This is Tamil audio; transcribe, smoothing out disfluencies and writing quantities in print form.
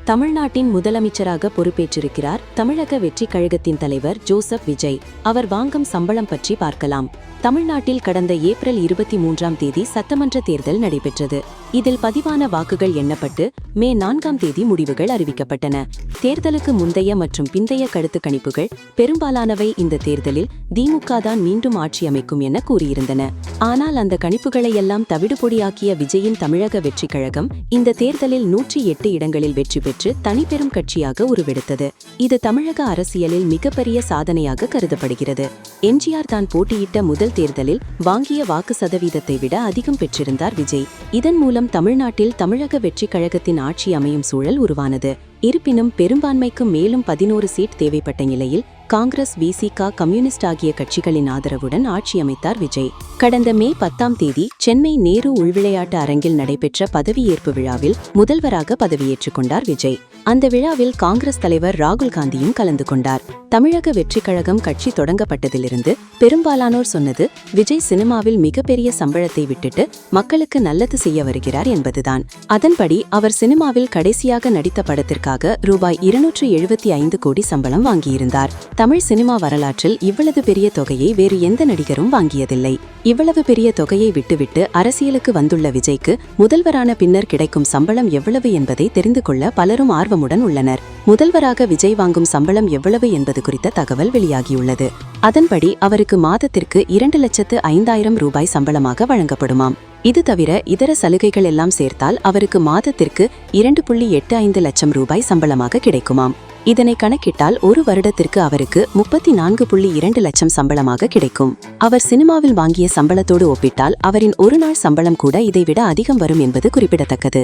தமிழ்நாட்டின் முதலமைச்சராக பொறுப்பேற்றிருக்கிறார் தமிழக வெற்றிக் கழகத்தின் தலைவர் ஜோசப் விஜய். அவர் வாங்கும் சம்பளம் பற்றி பார்க்கலாம். தமிழ்நாட்டில் கடந்த ஏப்ரல் 23ஆம் தேதி சட்டமன்ற தேர்தல் நடைபெற்றது. இதில் பதிவான வாக்குகள் எண்ணப்பட்டு மே 4ஆம் தேதி முடிவுகள் அறிவிக்கப்பட்டன. தேர்தலுக்கு முந்தைய மற்றும் பிந்தைய கருத்து கணிப்புகள் பெரும்பாலானவை இந்த தேர்தலில் திமுக தான் மீண்டும் ஆட்சி அமைக்கும் என கூறியிருந்தன. ஆனால் அந்த கணிப்புகளையெல்லாம் தவிடுபொடியாக்கிய விஜயின் தமிழக வெற்றிக் கழகம் இந்த தேர்தலில் 108 இடங்களில் வெற்றி பெற்று தனிப்பெரும் கட்சியாக உருவெடுத்தது. இது தமிழக அரசியலில் மிகப்பெரிய சாதனையாக கருதப்படுகிறது. எம்ஜிஆர் தான் போட்டியிட்ட முதல் தேர்தலில் வாங்கிய வாக்கு சதவீதத்தை விட அதிகம் பெற்றிருந்தார் விஜய். இதன் மூலம் தமிழ்நாட்டில் தமிழக வெற்றிக் கழகத்தின் ஆட்சி அமையும் சூழல் உருவானது. இருப்பினும் பெரும்பான்மைக்கு மேலும் 11 சீட் தேவைப்பட்ட நிலையில் காங்கிரஸ், விசிக, கம்யூனிஸ்ட் ஆகிய கட்சிகளின் ஆதரவுடன் ஆட்சி அமைத்தார் விஜய். கடந்த மே 10ஆம் தேதி சென்னை நேரு உள்விளையாட்டு அரங்கில் நடைபெற்ற பதவியேற்பு விழாவில் முதல்வராக பதவியேற்றுக் கொண்டார் விஜய். அந்த விழாவில் காங்கிரஸ் தலைவர் ராகுல் காந்தியும் கலந்து கொண்டார். தமிழக வெற்றிக் கழகம் கட்சி தொடங்கப்பட்டதிலிருந்து பெரும்பாலானோர் சொன்னது விஜய் சினிமாவில் மிகப்பெரிய சம்பளத்தை விட்டுட்டு மக்களுக்கு நல்லது செய்ய வருகிறார் என்பதுதான். அதன்படி அவர் சினிமாவில் கடைசியாக நடித்த படத்திற்காக ரூபாய் 275 கோடி சம்பளம் வாங்கியிருந்தார். தமிழ் சினிமா வரலாற்றில் இவ்வளவு பெரிய தொகையை வேறு எந்த நடிகரும் வாங்கியதில்லை. இவ்வளவு பெரிய தொகையை விட்டுவிட்டு அரசியலுக்கு வந்துள்ள விஜய்க்கு முதல்வரான பின்னர் கிடைக்கும் சம்பளம் எவ்வளவு என்பதை தெரிந்து கொள்ள பலரும் ஆர்வமுடன் உள்ளனர். முதல்வராக விஜய் வாங்கும் சம்பளம் எவ்வளவு என்பது குறித்த தகவல் வெளியாகியுள்ளது. அதன்படி அவருக்கு மாதத்திற்கு 2,05,000 ரூபாய் சம்பளமாக வழங்கப்படுமாம். இது தவிர இதர சலுகைகள் எல்லாம் சேர்த்தால் அவருக்கு மாதத்திற்கு 2.85 லட்சம் ரூபாய் சம்பளமாக கிடைக்குமாம். இதனை கணக்கிட்டால் ஒரு வருடத்திற்கு அவருக்கு 34.2 லட்சம் சம்பளமாக கிடைக்கும். அவர் சினிமாவில் வாங்கிய சம்பளத்தோடு ஒப்பிட்டால் அவரின் ஒரு நாள் சம்பளம் கூட இதைவிட அதிகம் வரும் என்பது குறிப்பிடத்தக்கது.